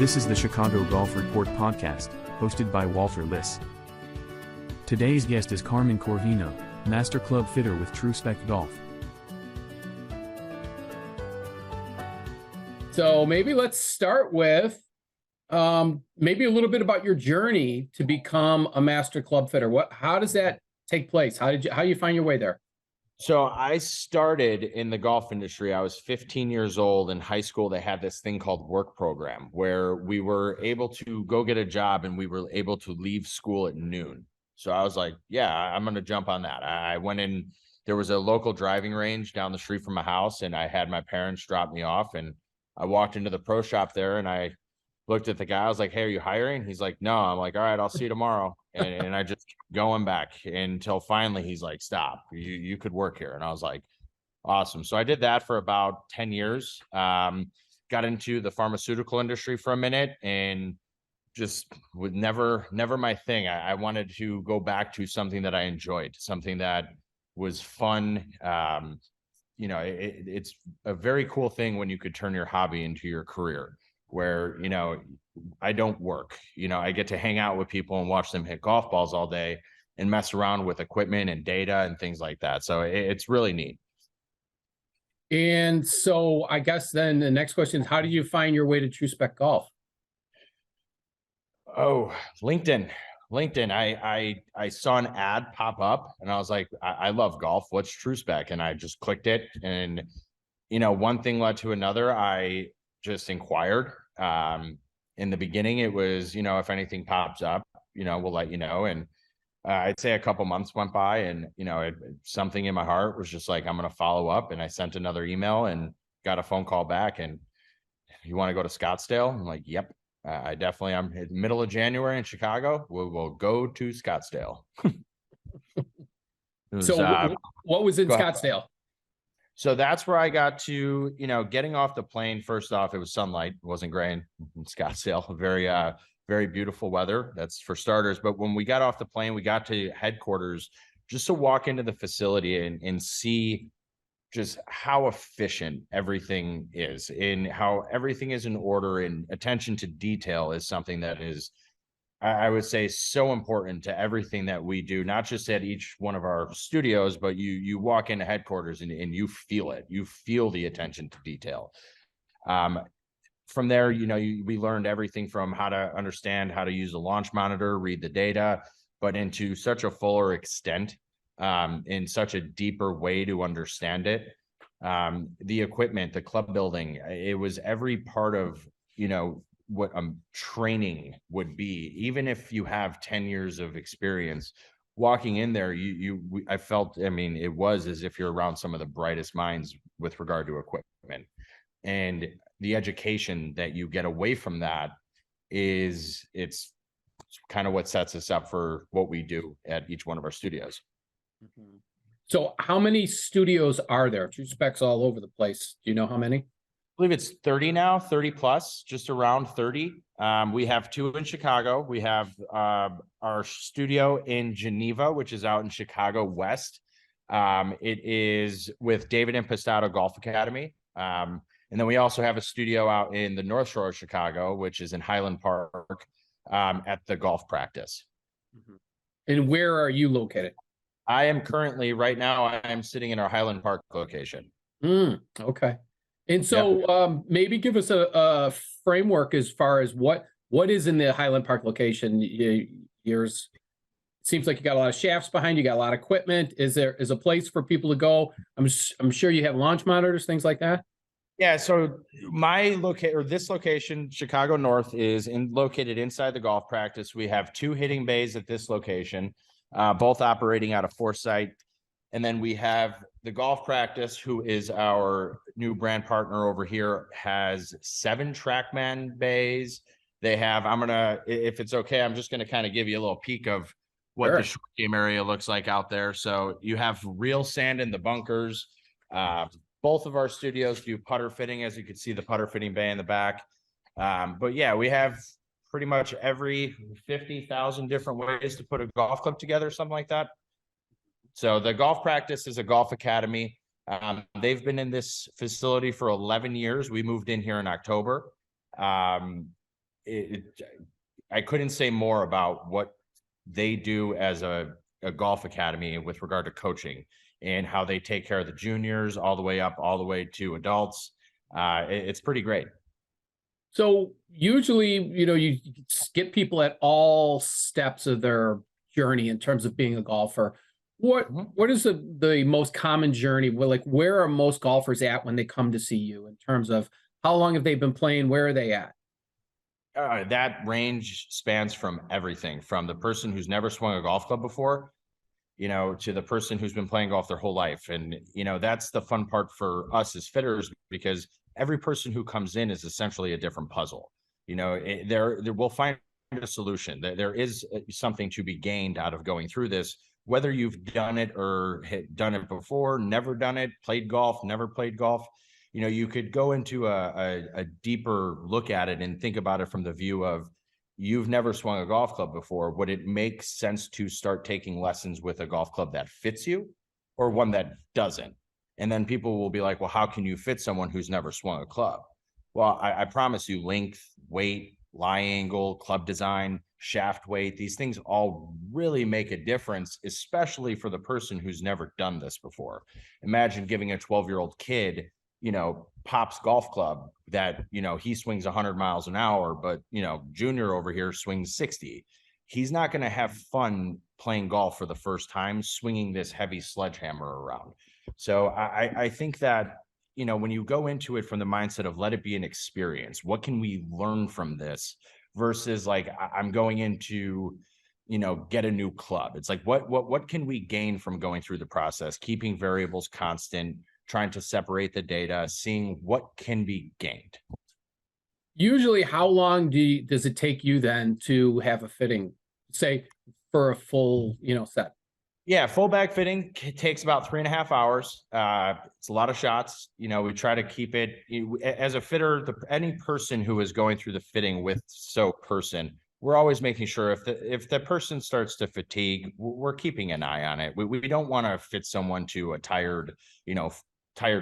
This is the Chicago Golf Report podcast, hosted by Walter Liss. Today's guest is Carmen Corvino, Master Club Fitter with True Spec Golf. So maybe let's start with maybe a little bit about your journey to become a master club fitter. How does that take place? How you find your way there? So I started in the golf industry. I was 15 years old. In high school, they had this thing called work program where we were able to go get a job and we were able to leave school at noon. So I was like, yeah, I'm going to jump on that. I went in, there was a local driving range down the street from my house, and I had my parents drop me off, and I walked into the pro shop there and I looked at the guy. I was like, hey, are you hiring? He's like, no. I'm like, all right, I'll see you tomorrow. And I just kept going back until finally he's like, stop, you could work here. And I was like, awesome. So I did that for about 10 years. Got into the pharmaceutical industry for a minute and just would never my thing. I wanted to go back to something that I enjoyed, something that was fun. It's a very cool thing when you could turn your hobby into your career, where, I don't work, I get to hang out with people and watch them hit golf balls all day and mess around with equipment and data and things like that. So it's really neat. And so I guess then the next question is, how did you find your way to True Spec Golf? Oh, LinkedIn. I saw an ad pop up and I was like, I love golf. What's True Spec? And I just clicked it. And, one thing led to another. I just inquired. In the beginning, it was, if anything pops up, we'll let you know. And I'd say a couple months went by and, something in my heart was just like, I'm going to follow up. And I sent another email and got a phone call back. And you want to go to Scottsdale? I'm like, yep. I definitely, I'm in the middle of January in Chicago. We'll go to Scottsdale. What was in Scottsdale? So that's where I got to, getting off the plane. First off, it was sunlight. It wasn't gray in Scottsdale. Very beautiful weather. That's for starters. But when we got off the plane, we got to headquarters just to walk into the facility and see just how efficient everything is, and how everything is in order, and attention to detail is something that is, I would say, so important to everything that we do, not just at each one of our studios, but you walk into headquarters and you feel it. You feel the attention to detail. From there, we learned everything from how to understand how to use a launch monitor, read the data, but into such a fuller extent, in such a deeper way to understand it. The equipment, the club building, it was every part of, what training would be. Even if you have 10 years of experience walking in there, I felt, it was as if you're around some of the brightest minds with regard to equipment, and the education that you get away from that it's kind of what sets us up for what we do at each one of our studios. Mm-hmm. So how many studios are there? True Specs all over the place. Do you know how many? I believe it's 30 now, 30 plus, just around 30. We have 2 in Chicago. We have our studio in Geneva, which is out in Chicago West. It is with David Impastato Golf Academy. And then we also have a studio out in the North Shore of Chicago, which is in Highland Park, at the golf practice. Mm-hmm. And where are you located? I am currently, right now, I'm sitting in our Highland Park location. Okay. And so maybe give us a framework as far as what is in the Highland Park location. It seems like you got a lot of shafts behind you, got a lot of equipment. Is a place for people to go? I'm sure you have launch monitors, things like that. Yeah, so this location, Chicago North, is located inside the golf practice. We have 2 hitting bays at this location, both operating out of Foresight. And then we have the golf practice, who is our new brand partner over here, has 7 TrackMan bays. They have, if it's okay, I'm just going to kind of give you a little peek of what the short game area looks like out there. So you have real sand in the bunkers. Both of our studios do putter fitting, as you can see the putter fitting bay in the back. But yeah, we have pretty much every 50,000 different ways to put a golf club together, something like that. So the golf practice is a golf academy. They've been in this facility for 11 years. We moved in here in October. I couldn't say more about what they do as a golf academy with regard to coaching and how they take care of the juniors all the way up, all the way to adults. It's pretty great. So usually, you get people at all steps of their journey in terms of being a golfer. What is the most common journey? Where are most golfers at when they come to see you in terms of how long have they been playing? Where are they at? That range spans from everything from the person who's never swung a golf club before, to the person who's been playing golf their whole life. And, that's the fun part for us as fitters, because every person who comes in is essentially a different puzzle. There we'll find a solution. There is something to be gained out of going through this, whether you've done it or done it before, never done it, played golf, never played golf. You could go into a deeper look at it and think about it from the view of, you've never swung a golf club before. Would it make sense to start taking lessons with a golf club that fits you or one that doesn't? And then people will be like, well, how can you fit someone who's never swung a club? Well, I promise you, length, weight, lie angle, club design, shaft weight, these things all really make a difference, especially for the person who's never done this before. Imagine giving a 12-year-old kid, Pop's golf club that, he swings 100 miles an hour, but, Junior over here swings 60. He's not going to have fun playing golf for the first time, swinging this heavy sledgehammer around. So I think that, when you go into it from the mindset of let it be an experience, what can we learn from this versus like, I'm going into, get a new club. It's like, what can we gain from going through the process, keeping variables constant, trying to separate the data, seeing what can be gained. Usually, how long does it take you then to have a fitting, say, for a full, set? Yeah, full bag fitting takes about 3.5 hours. It's a lot of shots. We try to keep it as a fitter. Any person who is going through the fitting with person, we're always making sure if the person starts to fatigue, we're keeping an eye on it. We don't want to fit someone to a tired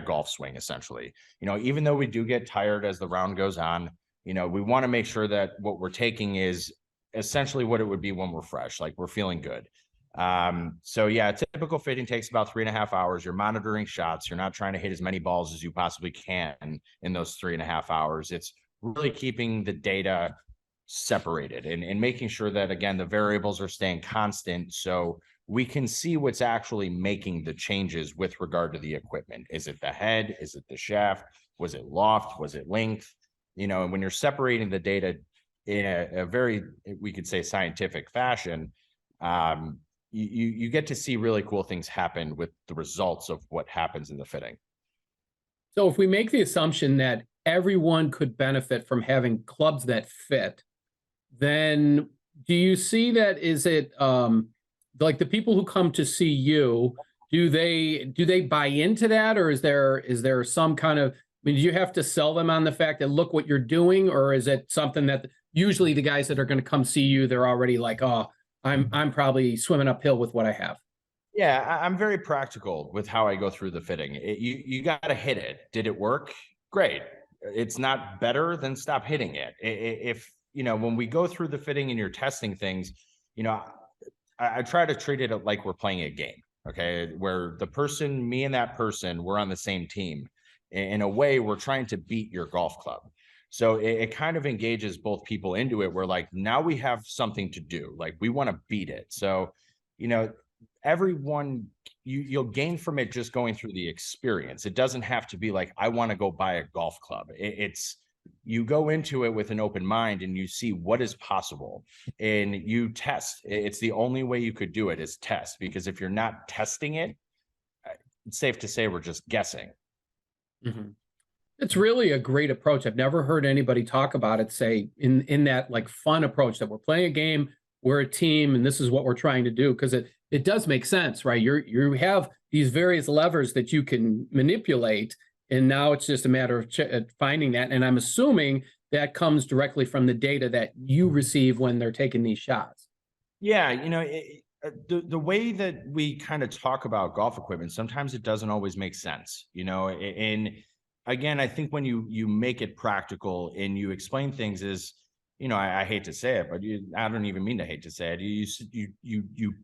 golf swing, essentially. Even though we do get tired as the round goes on, we want to make sure that what we're taking is essentially what it would be when we're fresh, like we're feeling good. So yeah, typical fitting takes about 3.5 hours. You're monitoring shots. You're not trying to hit as many balls as you possibly can in those 3.5 hours. It's really keeping the data separated and making sure that, again, the variables are staying constant. So we can see what's actually making the changes with regard to the equipment. Is it the head? Is it the shaft? Was it loft? Was it length? And when you're separating the data in a very, we could say, scientific fashion, you get to see really cool things happen with the results of what happens in the fitting. So if we make the assumption that everyone could benefit from having clubs that fit, then do you see that, is it like the people who come to see you, do they buy into that, or is there some kind of, do you have to sell them on the fact that look what you're doing, or is it something that usually the guys that are going to come see you, they're already like, oh, I'm probably swimming uphill with what I have? Yeah, I'm very practical with how I go through the fitting. You got to hit it. Did it work? Great. It's not better, then stop hitting it. If when we go through the fitting and you're testing things, I try to treat it like we're playing a game, okay? Where me and that person, we're on the same team. In a way, we're trying to beat your golf club. So it kind of engages both people into it. Where like, now we have something to do. Like, we want to beat it. So, everyone, you'll gain from it just going through the experience. It doesn't have to be like, I want to go buy a golf club. It's you go into it with an open mind and you see what is possible and you test. It's the only way you could do it is test, because if you're not testing it, it's safe to say we're just guessing. Mm-hmm. It's really a great approach. I've never heard anybody talk about it, say in that like fun approach that we're playing a game, we're a team, and this is what we're trying to do. Because it does make sense, right? You have these various levers that you can manipulate, and now it's just a matter of finding that. And I'm assuming that comes directly from the data that you receive when they're taking these shots. Yeah, the way that we kind of talk about golf equipment, sometimes it doesn't always make sense, and again, I think when you make it practical and you explain things is, I hate to say it, but I don't even mean to hate to say it. You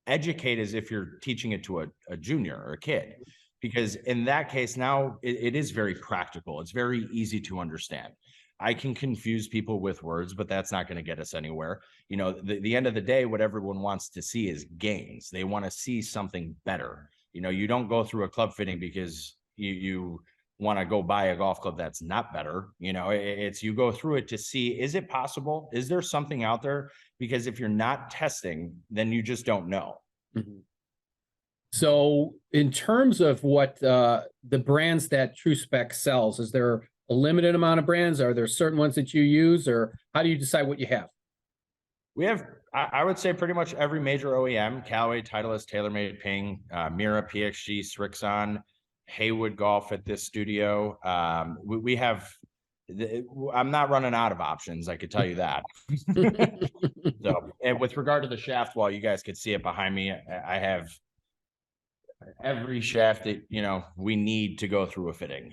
educate as if you're teaching it to a junior or a kid, because in that case, now it is very practical. It's very easy to understand. I can confuse people with words, but that's not going to get us anywhere. The end of the day, what everyone wants to see is gains. They want to see something better. You don't go through a club fitting because you want to go buy a golf club that's not better. It's you go through it to see, is it possible? Is there something out there? Because if you're not testing, then you just don't know. Mm-hmm. So in terms of what the brands that True Spec sells, is there a limited amount of brands? Are there certain ones that you use, or how do you decide what you have? We have, I would say, pretty much every major OEM: Callaway, Titleist, TaylorMade, Ping, Mira, PXG, Srixon, Haywood Golf at this studio. We have, I'm not running out of options, I could tell you that. So, and with regard to the shaft wall, you guys could see it behind me. I have every shaft that we need to go through a fitting.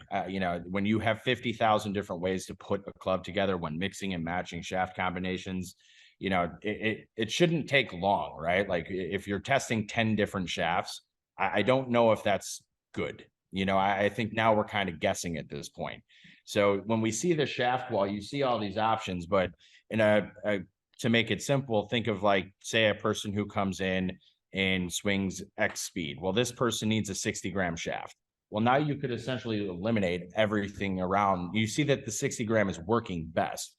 When you have 50,000 different ways to put a club together, when mixing and matching shaft combinations, it shouldn't take long, right? Like if you're testing 10 different shafts, I don't know if that's good. I think now we're kind of guessing at this point. So when we see the shaft wall, you see all these options, but to make it simple, think of, like, say, a person who comes in and swings X speed. Well, this person needs a 60-gram shaft. Well, now you could essentially eliminate everything around. You see that the 60 gram is working best.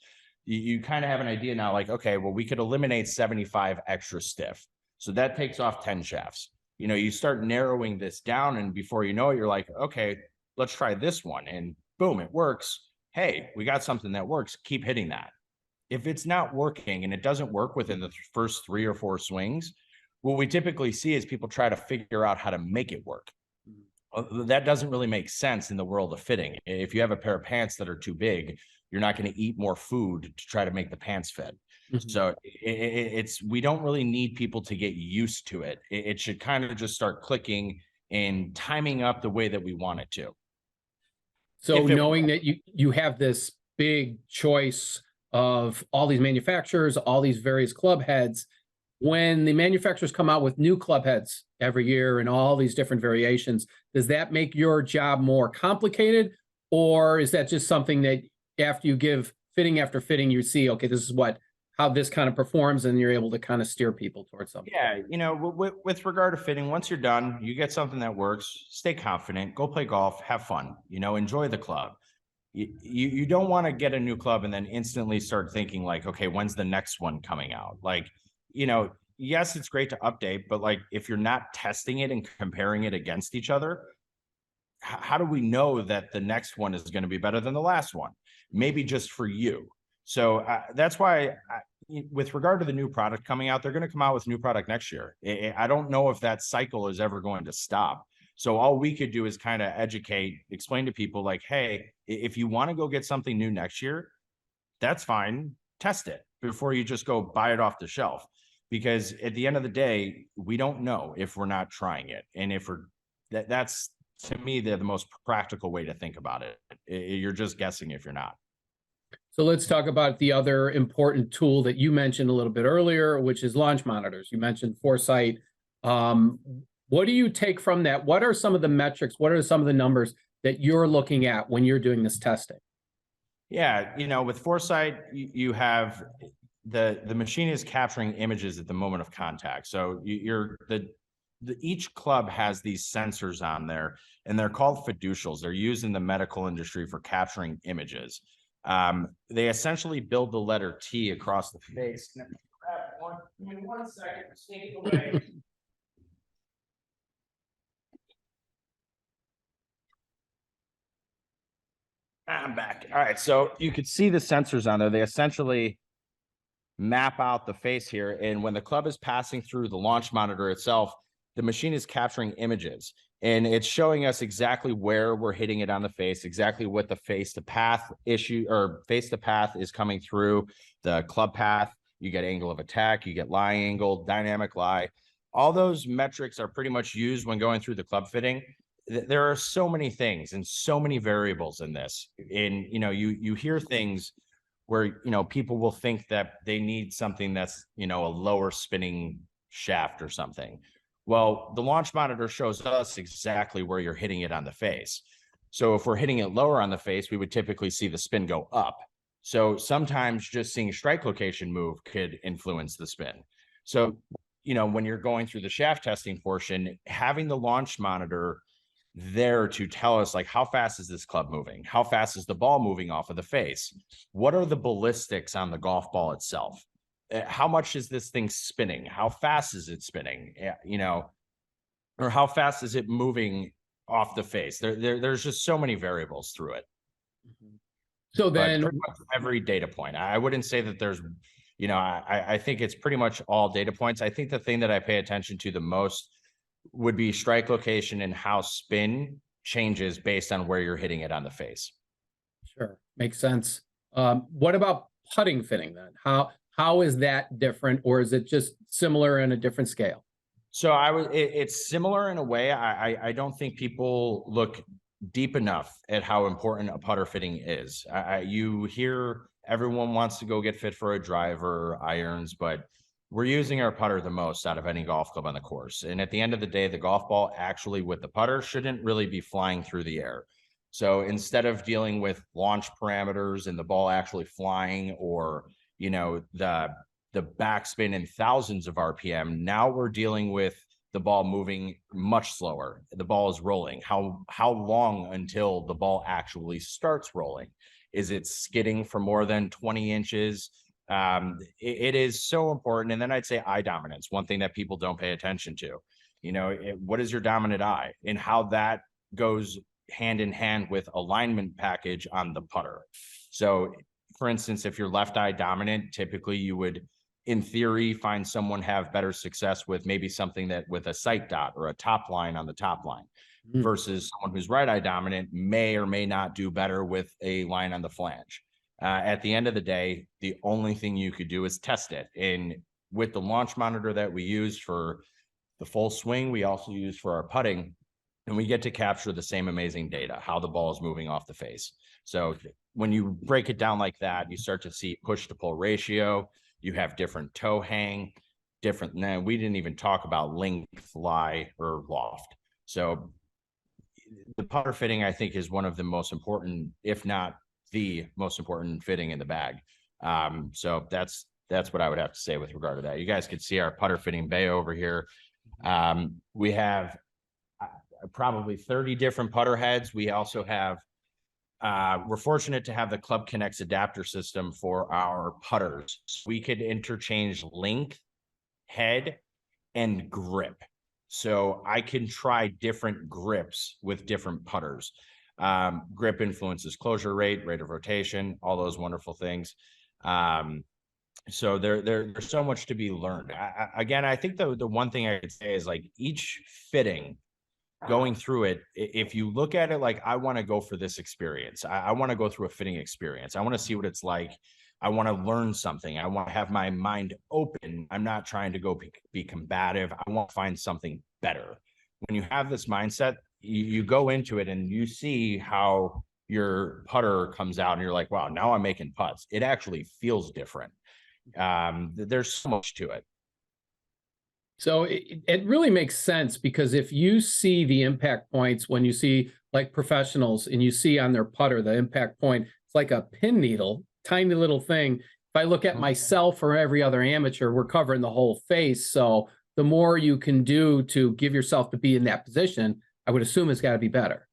You kind of have an idea now, like, okay, well, we could eliminate 75 extra stiff. So that takes off 10 shafts. You start narrowing this down, and before you know it, you're like, okay, let's try this one. And boom, it works. Hey, we got something that works. Keep hitting that. If it's not working and it doesn't work within the first 3 or 4 swings, what we typically see is people try to figure out how to make it work. That doesn't really make sense in the world of fitting. If you have a pair of pants that are too big, you're not going to eat more food to try to make the pants fit. Mm-hmm. So we don't really need people to get used to it. It should kind of just start clicking and timing up the way that we want it to. So knowing that you have this big choice of all these manufacturers, all these various club heads, when the manufacturers come out with new club heads every year and all these different variations, does that make your job more complicated? Or is that just something that after you give fitting after fitting, you see, okay, this is how this kind of performs, and you're able to kind of steer people towards something? Yeah, with regard to fitting, once you're done, you get something that works, stay confident, go play golf, have fun, enjoy the club. You don't want to get a new club and then instantly start thinking like, okay, when's the next one coming out? Like, yes, it's great to update, but like, if you're not testing it and comparing it against each other, how do we know that the next one is going to be better than the last one? Maybe just for you. So that's why with regard to the new product coming out, they're going to come out with new product next year. I don't know if that cycle is ever going to stop. So all we could do is kind of educate, explain to people like, hey, if you want to go get something new next year, that's fine. Test it before you just go buy it off the shelf. Because at the end of the day, we don't know if we're not trying it. And if that's, to me, the most practical way to think about it. You're just guessing if you're not. So let's talk about the other important tool that you mentioned a little bit earlier, which is launch monitors. You mentioned Foresight. What do you take from that? What are some of the metrics? What are some of the numbers that you're looking at when you're doing this testing? Yeah, with Foresight, you have the machine is capturing images at the moment of contact. So each club has these sensors on there, and they're called fiducials. They're used in the medical industry for capturing images. They essentially build the letter T across the face. Give me 1 second, sneak away. I'm back. All right, so you could see the sensors on there. They essentially map out the face here, and when the club is passing through the launch monitor itself, the machine is capturing images, and it's showing us exactly where we're hitting it on the face, exactly what the face to path issue or face to path is coming through the club path. You get angle of attack, you get lie angle, dynamic lie. All those metrics are pretty much used when going through the club fitting. There are so many things and so many variables in this. And you hear things where, you know, people will think that they need something that's, you know, a lower spinning shaft or something. Well, the launch monitor shows us exactly where you're hitting it on the face. So if we're hitting it lower on the face, we would typically see the spin go up. So sometimes just seeing strike location move could influence the spin. So, you know, when you're going through the shaft testing portion, having the launch monitor there to tell us, like, how fast is this club moving? How fast is the ball moving off of the face? What are the ballistics on the golf ball itself? How much is this thing spinning? How fast is it spinning? You know, or how fast is it moving off the face? There's just so many variables through it. So But then, pretty much every data point. I wouldn't say that there's, you know, I think it's pretty much all data points. I think the thing that I pay attention to the most would be strike location and how spin changes based on where you're hitting it on the face. sure, makes sense. What about putting fitting then? How is that different, or is it just similar in a different scale? So it's similar in a way. I don't think people look deep enough at how important a putter fitting is. You hear everyone wants to go get fit for a driver, irons, but we're using our putter the most out of any golf club on the course. And at the end of the day, the golf ball actually with the putter shouldn't really be flying through the air. So instead of dealing with launch parameters and the ball actually flying, or, you know, the backspin in thousands of RPM, now we're dealing with the ball moving much slower. The ball is rolling. How long until the ball actually starts rolling? Is it skidding for more than 20 inches? It is so important. And then I'd say eye dominance, one thing that people don't pay attention to. You know, what is your dominant eye, and how that goes hand in hand with alignment package on the putter. So for instance, if you're left eye dominant, typically you would, in theory, find someone have better success with maybe something that with a sight dot or a top line on the top line, versus someone who's right eye dominant may or may not do better with a line on the flange. At the end of the day, the only thing you could do is test it. And with the launch monitor that we use for the full swing, we also use for our putting, and we get to capture the same amazing data, how the ball is moving off the face. So when you break it down like that, you start to see push to pull ratio. You have different toe hang, different. Now, we didn't even talk about length, lie, or loft. So the putter fitting, I think, is one of the most important, if not the most important fitting in the bag. So that's what I would have to say with regard to that. You guys could see our putter fitting bay over here. We have probably 30 different putter heads. We also have, we're fortunate to have the Club-Conex adapter system for our putters. We could interchange length, head, and grip. So I can try different grips with different putters. Grip influences closure rate, rate of rotation, all those wonderful things. So there's so much to be learned. Again, I think the one thing I could say is, like, each fitting, going through it, if you look at it like, I want to go for this experience, I want to go through a fitting experience, I want to see what it's like, I want to learn something, I want to have my mind open, I'm not trying to go be combative, I want to find something better. When you have this mindset, you go into it and you see how your putter comes out and you're like, wow, now I'm making putts. It actually feels different. There's so much to it. So it really makes sense, because if you see the impact points, when you see like professionals and you see on their putter, the impact point, it's like a pin needle, tiny little thing. If I look at myself or every other amateur, we're covering the whole face. So the more you can do to give yourself to be in that position, I would assume it's got to be better.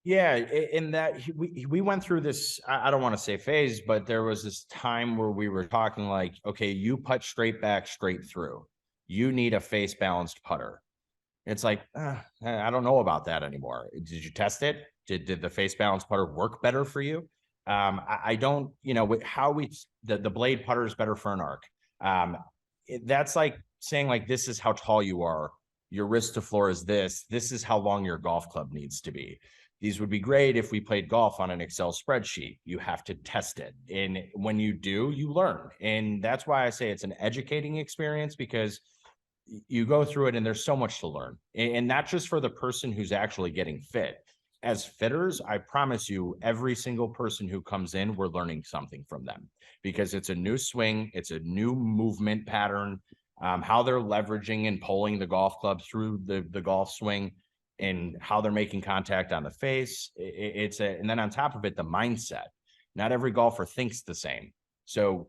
Yeah, in that we went through this, I don't want to say phase, but there was this time where we were talking like, okay, you putt straight back, straight through. You need a face balanced putter. It's like, I don't know about that anymore. Did you test it? Did the face balanced putter work better for you? I don't, you know, how the blade putter is better for an arc. That's like saying, like, this is how tall you are. Your wrist to floor is this. This is how long your golf club needs to be. These would be great if we played golf on an Excel spreadsheet. You have to test it. And when you do, you learn. And that's why I say it's an educating experience, because you go through it and there's so much to learn. And not just for the person who's actually getting fit. as fitters, I promise you, every single person who comes in, we're learning something from them, because it's a new swing, it's a new movement pattern, how they're leveraging and pulling the golf club through the golf swing, and how they're making contact on the face. And then on top of it, the mindset. Not every golfer thinks the same. So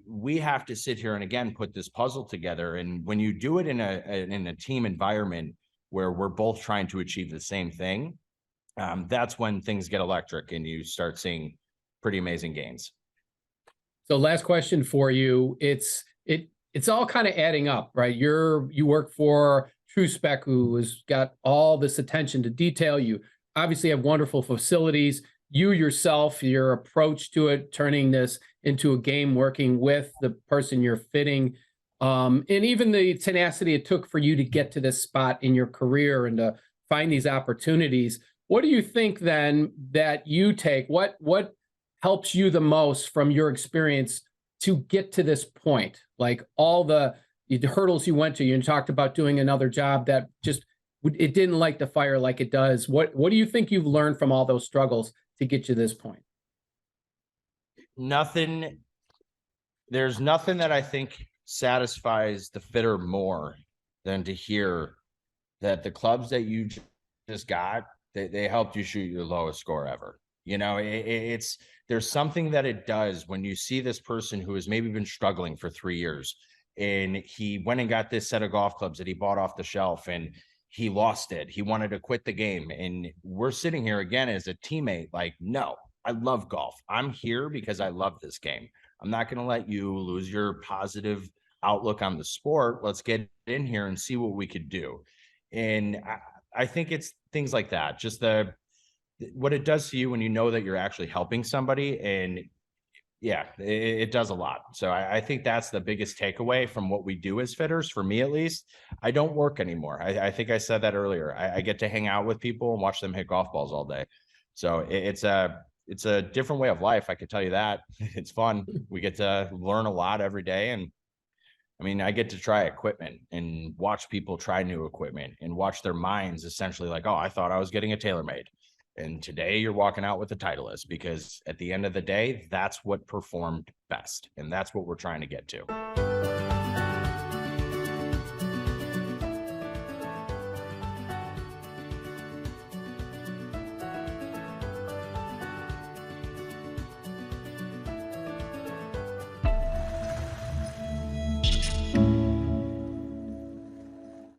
we have to sit here and again put this puzzle together. And when you do it in a team environment where we're both trying to achieve the same thing, that's when things get electric and you start seeing pretty amazing gains. So last question for you. It's all kind of adding up, right? You work for True Spec, who has got all this attention to detail. You obviously have wonderful facilities. You yourself, your approach to it, turning this into a game, working with the person you're fitting, and even the tenacity it took for you to get to this spot in your career and to find these opportunities. What do you think then that you take? What helps you the most from your experience to get to this point? Like all the hurdles you went to, you talked about doing another job that just, it didn't light the fire like it does. What do you think you've learned from all those struggles to get you to this point? Nothing. There's nothing that I think satisfies the fitter more than to hear that the clubs that you just got, they helped you shoot your lowest score ever. You know, there's something that it does when you see this person who has maybe been struggling for 3 years, and he went and got this set of golf clubs that he bought off the shelf, and he lost it. He wanted to quit the game. And we're sitting here again as a teammate, like, no, I love golf. I'm here because I love this game. I'm not going to let you lose your positive outlook on the sport. Let's get in here and see what we could do. And I think it's things like that, just what it does to you when you know that you're actually helping somebody. And yeah, it does a lot. So I think that's the biggest takeaway from what we do as fitters. For me, at least, I don't work anymore. I think I said that earlier. I get to hang out with people and watch them hit golf balls all day. So it's a different way of life. I could tell you that. It's fun. We get to learn a lot every day. And I mean, I get to try equipment and watch people try new equipment and watch their minds essentially like, oh, I thought I was getting a TaylorMade. And today you're walking out with a Titleist, because at the end of the day, that's what performed best. And that's what we're trying to get to.